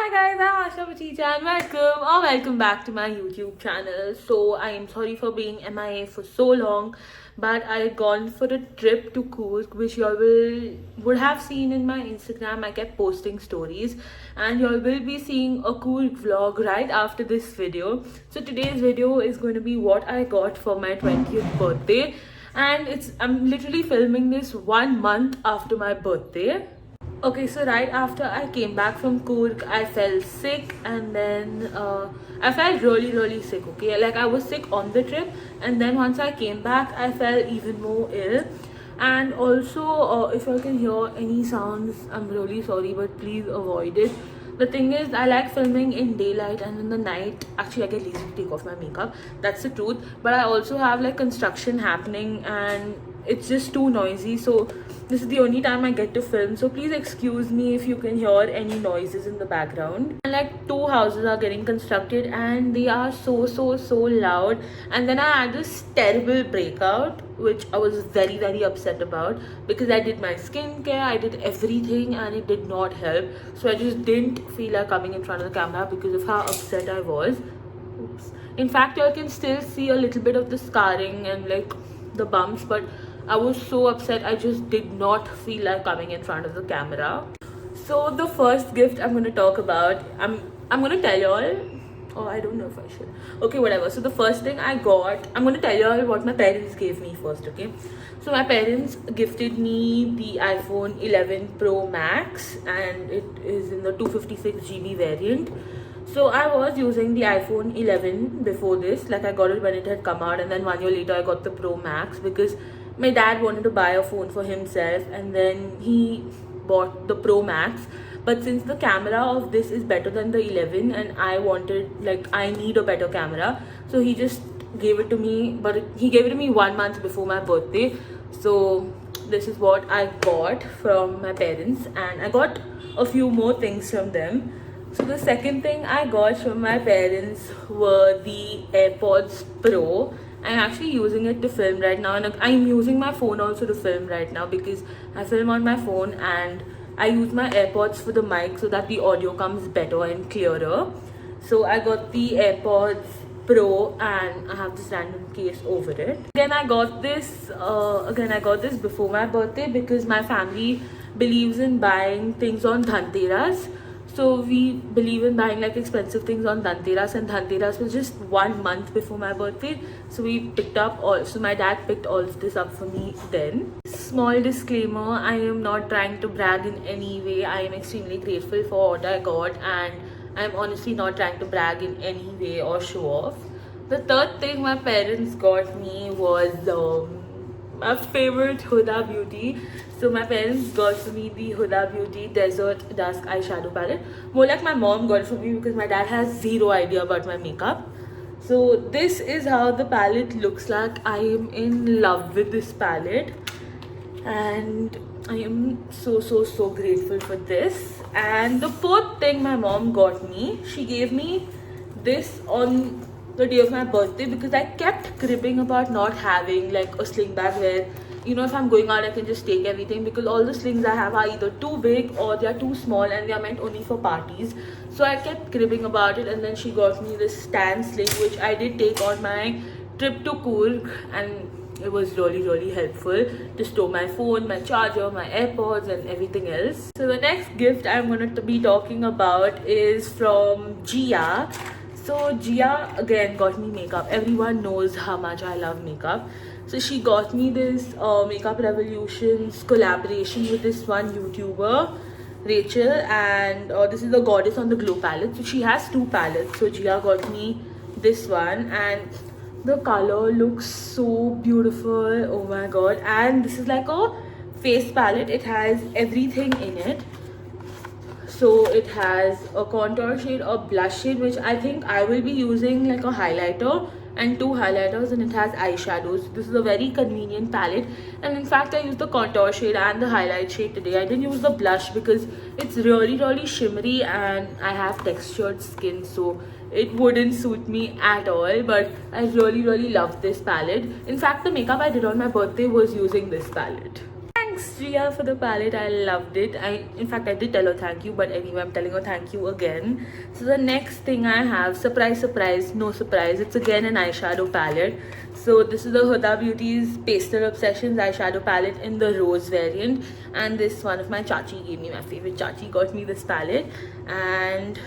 Hi guys, I'm Asha Pachicha and welcome back to my YouTube channel. So I am sorry for being MIA for so long, but I had gone for a trip to Coorg, which y'all would have seen in my Instagram. I kept posting stories, and y'all will be seeing a Coorg vlog right after this video. So today's video is going to be what I got for my 20th birthday, and I'm literally filming this 1 month after my birthday. Okay, so right after I came back from Coorg, I fell sick, and then I felt really sick. Okay, like I was sick on the trip, and then once I came back, I felt even more ill. And also, if I can hear any sounds, I'm really sorry, but please avoid it. The thing is, I like filming in daylight, and in the night, actually, I get lazy to take off my makeup. That's the truth. But I also have like construction happening, and it's just too noisy. So this is the only time I get to film, so please excuse me if you can hear any noises in the background. And like two houses are getting constructed, and they are so loud. And then I had this terrible breakout, which I was very upset about, because I did my skincare, I did everything, and it did not help. So I just didn't feel like coming in front of the camera because of how upset I was. Oops. In fact, you can still see a little bit of the scarring and like the bumps, but I was so upset. I just did not feel like coming in front of the camera. So the first gift I'm going to talk about, I'm going to tell y'all. Oh, I don't know if I should. Okay, whatever. So the first thing I got, I'm going to tell y'all what my parents gave me first, okay? So my parents gifted me the iPhone 11 Pro Max, and it is in the 256 GB variant. So I was using the iPhone 11 before this. Like I got it when it had come out, and then 1 year later I got the Pro Max because my dad wanted to buy a phone for himself, and then he bought the Pro Max. But since the camera of this is better than the 11, and I need a better camera, so he just gave it to me. But he gave it to me 1 month before my birthday. So this is what I got from my parents, and I got a few more things from them. So the second thing I got from my parents were the AirPods Pro. I'm actually using it to film right now, and I'm using my phone also to film right now because I film on my phone and I use my AirPods for the mic so that the audio comes better and clearer. So I got the AirPods Pro, and I have this random case over it. Again, I got this before my birthday because my family believes in buying things on Dhanteras. So we believe in buying like expensive things on Dhanteras, and Dhanteras was just 1 month before my birthday. So my dad picked all of this up for me then. Small disclaimer, I am not trying to brag in any way. I am extremely grateful for what I got, and I'm honestly not trying to brag in any way or show off. The third thing my parents got me was my favorite Huda Beauty. So my parents got for me the Huda Beauty Desert Dusk Eyeshadow Palette. More like my mom got it for me because my dad has zero idea about my makeup. So this is how the palette looks like. I am in love with this palette, and I am so grateful for this. And the fourth thing my mom got me, she gave me this on the day of my birthday because I kept cribbing about not having like a sling bag where, you know, if I'm going out I can just take everything, because all the slings I have are either too big or they are too small and they are meant only for parties. So I kept cribbing about it, and then she got me this stand sling which I did take on my trip to Coorg, and it was really helpful to store my phone, my charger, my AirPods and everything else. So the next gift I'm going to be talking about is from Gia. So Gia again got me makeup. Everyone knows how much I love makeup. So she got me this Makeup Revolutions collaboration with this one YouTuber, Rachel, and this is the Goddess on the Glow palette. So she has two palettes. So Gia got me this one, and the color looks so beautiful. Oh my god. And this is like a face palette. It has everything in it. So it has a contour shade, a blush shade, which I think I will be using like a highlighter, and two highlighters, and it has eyeshadows. This is a very convenient palette, and in fact I used the contour shade and the highlight shade today. I didn't use the blush because it's really shimmery and I have textured skin, so it wouldn't suit me at all. But I really love this palette. In fact, the makeup I did on my birthday was using this palette. Thanks. Shreya for the palette. I loved it. In fact, I did tell her thank you, but anyway, I'm telling her thank you again. So the next thing I have, surprise, surprise, no surprise, it's again an eyeshadow palette. So this is the Huda Beauty's Pastel Obsessions eyeshadow palette in the rose variant, and this one of my chachi gave me, my favorite chachi got me this palette, and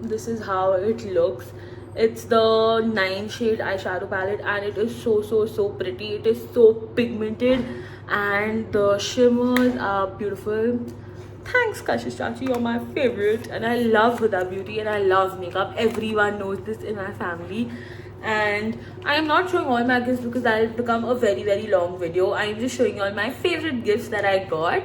this is how it looks. It's the 9 shade eyeshadow palette, and it is so pretty. It is so pigmented and the shimmers are beautiful. Thanks Kashish Chachi, you're my favorite, and I love Huda Beauty and I love makeup. Everyone knows this in my family. And I am not showing all my gifts because that will become a very long video. I am just showing you all my favorite gifts that I got.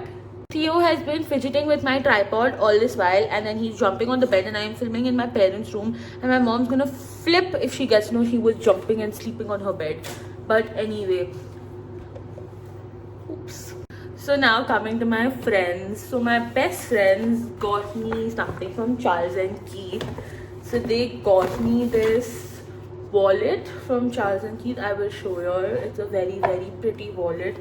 Theo has been fidgeting with my tripod all this while, and then he's jumping on the bed, and I am filming in my parents' room, and my mom's gonna flip if she gets to know he was jumping and sleeping on her bed. But anyway, oops. So now coming to my friends. So my best friends got me something from Charles and Keith. So they got me this wallet from Charles and Keith. I will show you. It's a very pretty wallet.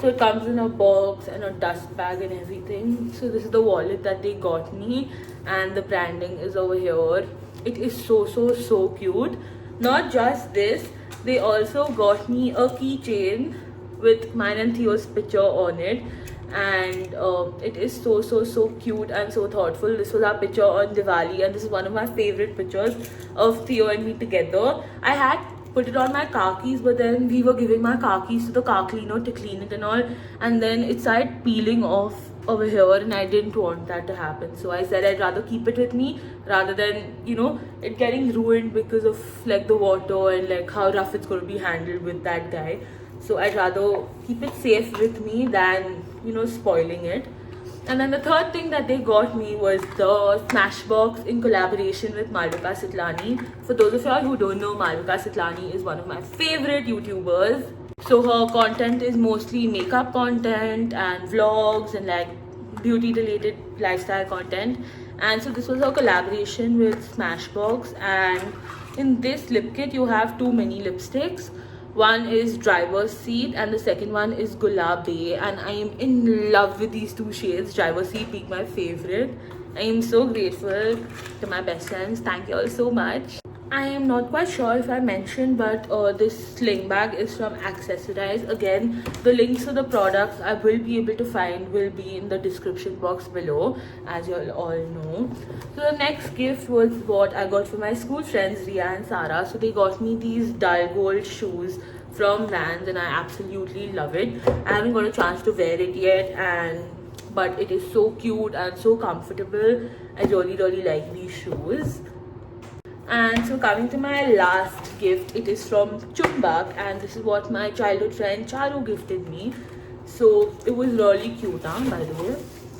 So it comes in a box and a dust bag and everything. So this is the wallet that they got me, and the branding is over here. It is so cute. Not just this, they also got me a keychain with mine and Theo's picture on it, and it is so cute and so thoughtful. This was our picture on Diwali, and this is one of my favorite pictures of Theo and me together. I had put it on my car keys, but then we were giving my car keys to the car cleaner to clean it and all, and then it started peeling off over here, and I didn't want that to happen. So I said I'd rather keep it with me rather than, you know, it getting ruined because of like the water and like how rough it's going to be handled with that guy. So I'd rather keep it safe with me than, you know, spoiling it. And then the third thing that they got me was the Smashbox in collaboration with Malvika Sitlani. For those of y'all who don't know, Malvika Sitlani is one of my favorite YouTubers. So her content is mostly makeup content and vlogs and like beauty related lifestyle content. And so this was her collaboration with Smashbox, and in this lip kit you have 2 mini lipsticks. One is Driver's Seat and the second one is Gulabi, and I am in love with these 2 shades. Driver's Seat being my favorite. I am so grateful to my best friends. Thank you all so much. I am not quite sure if I mentioned, but this sling bag is from Accessorize. Again, the links to the products I will be able to find will be in the description box below, as you all know. So the next gift was what I got for my school friends Ria and Sarah. So they got me these dull gold shoes from Vans, and I absolutely love it. I haven't got a chance to wear it yet, but it is so cute and so comfortable. I really like these shoes. And so coming to my last gift, it is from Chumbak, and this is what my childhood friend Charu gifted me. So it was really cute, by the way.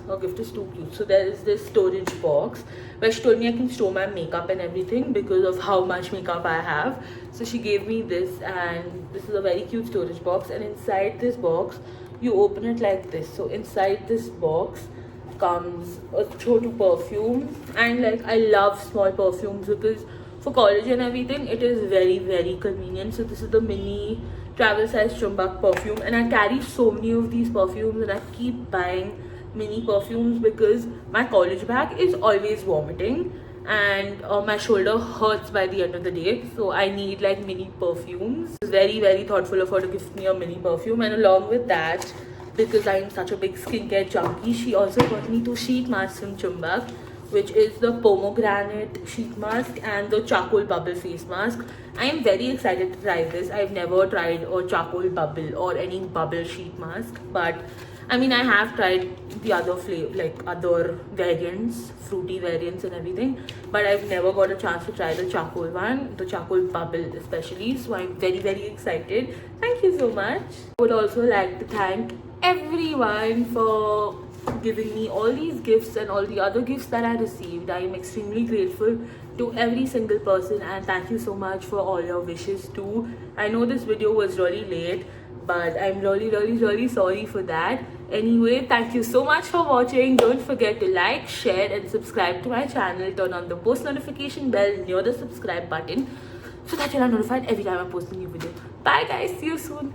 Her gift is too cute. So there is this storage box where she told me I can store my makeup and everything because of how much makeup I have. So she gave me this, and this is a very cute storage box, and inside this box you open it like this. So inside this box comes a chotu perfume, and like I love small perfumes because for college and everything it is very convenient. So this is the mini travel size Chumbak perfume, and I carry so many of these perfumes, and I keep buying mini perfumes because my college bag is always vomiting and my shoulder hurts by the end of the day, so I need like mini perfumes. It's very thoughtful of her to give me a mini perfume, and along with that, because I am such a big skincare junkie, she also got me 2 sheet masks from Chumbak, which is the pomegranate sheet mask and the charcoal bubble face mask. I am very excited to try this. I've never tried a charcoal bubble or any bubble sheet mask, but I mean I have tried the other flavor, like other variants, fruity variants and everything, but I've never got a chance to try the charcoal one, the charcoal bubble especially. So I'm very excited. Thank you so much. I would also like to thank everyone for giving me all these gifts and all the other gifts that I received. I am extremely grateful to every single person, and thank you so much for all your wishes too. I know this video was really late, but I'm really sorry for that. Anyway, thank you so much for watching. Don't forget to like, share and subscribe to my channel. Turn on the post notification bell near the subscribe button so that you're notified every time I post a new video. Bye guys, see you soon.